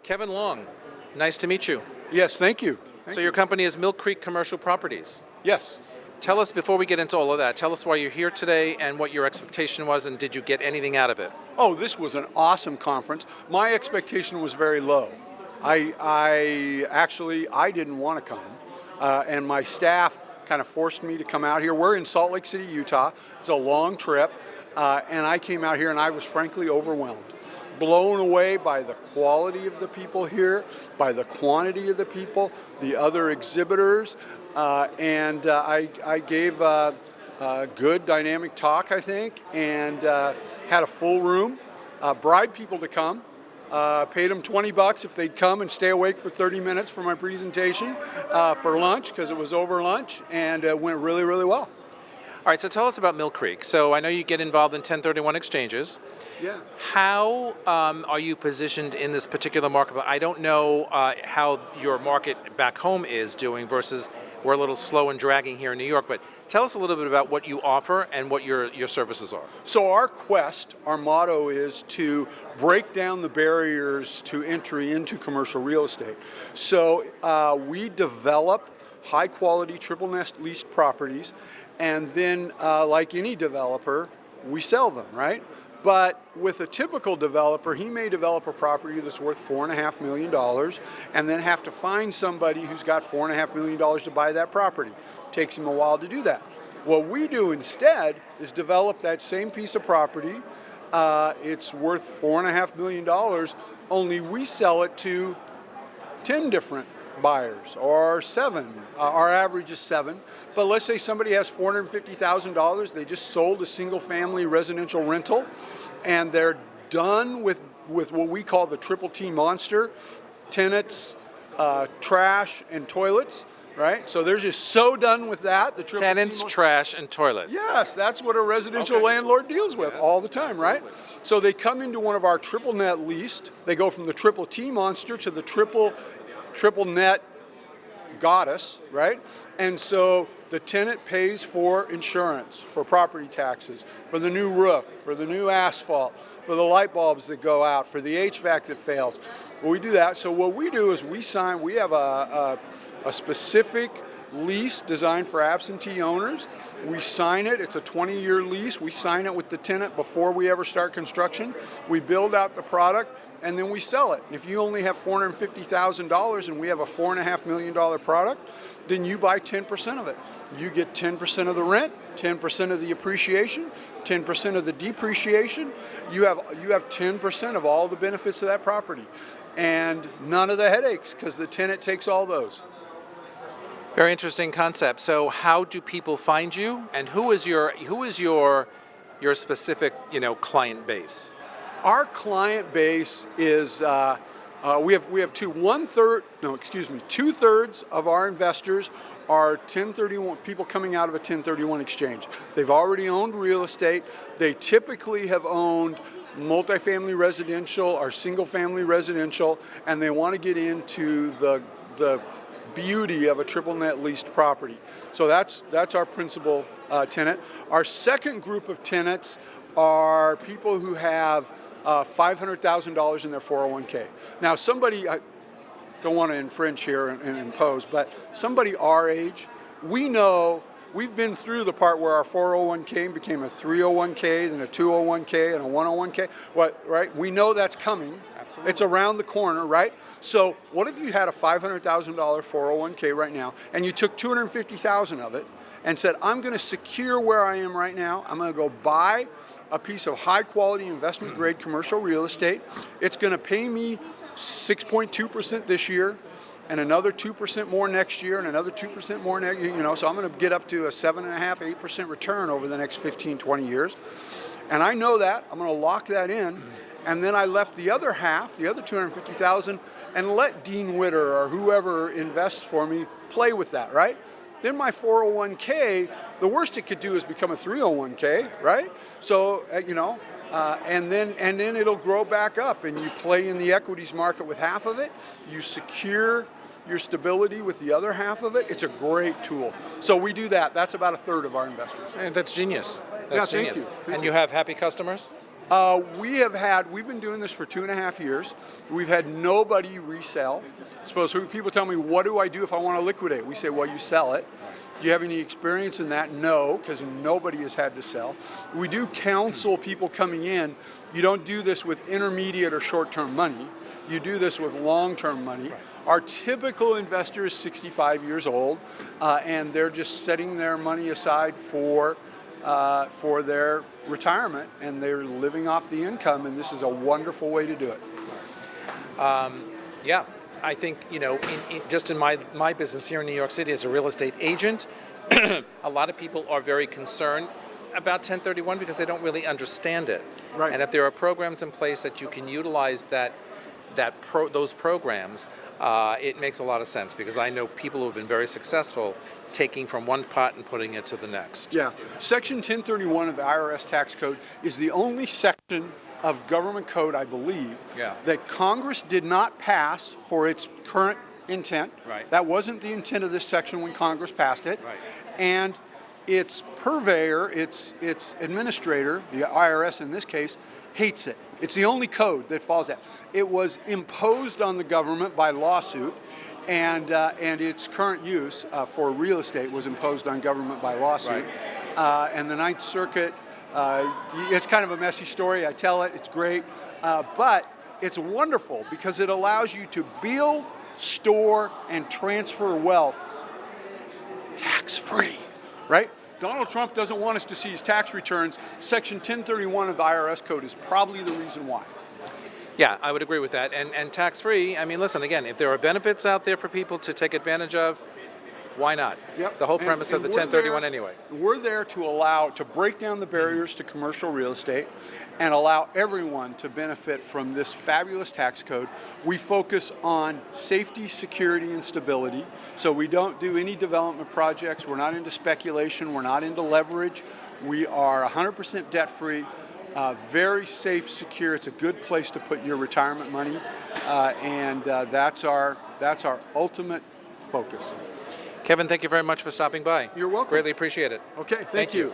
Kevin Long, nice to meet you. Yes, thank you. So your company is Millcreek Commercial Properties. Yes. Tell us, before we get into all of that, tell us why you're here today and what your expectation was, and did you get anything out of it? Oh, this was an awesome conference. My expectation was very low. I didn't want to come, and my staff kind of forced me to come out here. We're in Salt Lake City, Utah. It's a long trip, and I came out here and I was frankly overwhelmed. Blown away by the quality of the people here, by the quantity of the people, the other exhibitors, and I gave a good dynamic talk, I think, and had a full room, bribed people to come, paid them $20 if they'd come and stay awake for 30 minutes for my presentation for lunch, because it was over lunch, and it went really, really well. All right, so tell us about Millcreek. So I know you get involved in 1031 exchanges. Yeah. How are you positioned in this particular market? I don't know how your market back home is doing versus we're a little slow and dragging here in New York, but tell us a little bit about what you offer and what your services are. So our quest, our motto is to break down the barriers to entry into commercial real estate. So we develop high quality triple net leased properties, and then like any developer, we sell them, right? But with a typical developer, he may develop a property that's worth $4.5 million and then have to find somebody who's got $4.5 million to buy that property. Takes him a while to do that. What we do instead is develop that same piece of property. It's worth $4.5 million, only we sell it to 10 different buyers, or 7. Our average is 7. But let's say somebody has $450,000. They just sold a single-family residential rental, and they're done with what we call the triple T monster: tenants, trash, and toilets. Right? So they're just so done with that. The triple Tenants, trash, and toilets. Yes, that's what a residential landlord deals with all the time, right? So they come into one of our triple net leased. They go from the triple T monster to the triple net goddess, right? And so the tenant pays for insurance, for property taxes, for the new roof, for the new asphalt, for the light bulbs that go out, for the HVAC that fails. Well, we do that. So what we do is we have a specific lease designed for absentee owners. We sign it. It's a 20-year lease. We sign it with the tenant before we ever start construction. We build out the product, and then we sell it. If you only have $450,000 and we have a $4.5 million product, then you buy 10% of it. You get 10% of the rent, 10% of the appreciation, 10% of the depreciation. You have 10% of all the benefits of that property, and none of the headaches, because the tenant takes all those. Very interesting concept. So how do people find you, and who is your specific client base? Our client base is we have 2/3 of our investors are 1031 people coming out of a 1031 exchange. They've already owned real estate. They typically have owned multifamily residential or single family residential, and they want to get into the beauty of a triple net leased property. So that's our principal tenant. Our second group of tenants are people who have $500,000 in their 401k. Now somebody, I don't want to infringe here and impose, but somebody our age, we know we've been through the part where our 401k became a 301k, then a 201k, and a 101k. Right? We know that's coming. Absolutely. It's around the corner, right? So what if you had a $500,000 401k right now, and you took $250,000 of it and said, I'm going to secure where I am right now. I'm going to go buy a piece of high quality investment grade commercial real estate. It's going to pay me 6.2% this year, and another 2% more next year, and another 2% more next year, so I'm going to get up to a 7.5%, 8% return over the next 15, 20 years. And I know that. I'm going to lock that in. And then I left the other half, the other $250,000, and let Dean Witter or whoever invests for me play with that, right? Then my 401k, the worst it could do is become a 301k, right? So, and then it'll grow back up, and you play in the equities market with half of it. You secure your stability with the other half of it. It's a great tool. So we do that. That's about 1/3 of our investors. And that's genius. Yeah, That's genius. thank you. And you have happy customers? We've been doing this for 2.5 years. We've had nobody resell. So people tell me, what do I do if I want to liquidate? We say, well, you sell it. Do you have any experience in that? No, because nobody has had to sell. We do counsel people coming in. You don't do this with intermediate or short-term money. You do this with long-term money. Right. Our typical investor is 65 years old, and they're just setting their money aside for their retirement, and they're living off the income, and this is a wonderful way to do it. Yeah, I think, just in my business here in New York City as a real estate agent, a lot of people are very concerned about 1031 because they don't really understand it. Right. And if there are programs in place that you can utilize those programs, it makes a lot of sense, because I know people who have been very successful taking from one pot and putting it to the next. Yeah, Section 1031 of the IRS tax code is the only section of government code, I believe, that Congress did not pass for its current intent. Right. That wasn't the intent of this section when Congress passed it. Right. And its purveyor, its administrator, the IRS in this case, hates it. It's the only code that follows that. It was imposed on the government by lawsuit, and its current use for real estate was imposed on government by lawsuit. Right. And the Ninth Circuit, it's kind of a messy story. I tell it, it's great, but it's wonderful because it allows you to build, store, and transfer wealth tax-free, right? Donald Trump doesn't want us to see his tax returns. Section 1031 of the IRS code is probably the reason why. Yeah, I would agree with that. And tax-free, I mean, listen, again, if there are benefits out there for people to take advantage of, why not? Yep. The whole premise of the 1031 anyway. We're there to break down the barriers to commercial real estate and allow everyone to benefit from this fabulous tax code. We focus on safety, security, and stability. So we don't do any development projects. We're not into speculation. We're not into leverage. We are 100% debt-free. Very safe, secure. It's a good place to put your retirement money, and that's our ultimate focus. Kevin, thank you very much for stopping by. You're welcome. Greatly appreciate it. Okay, thank you.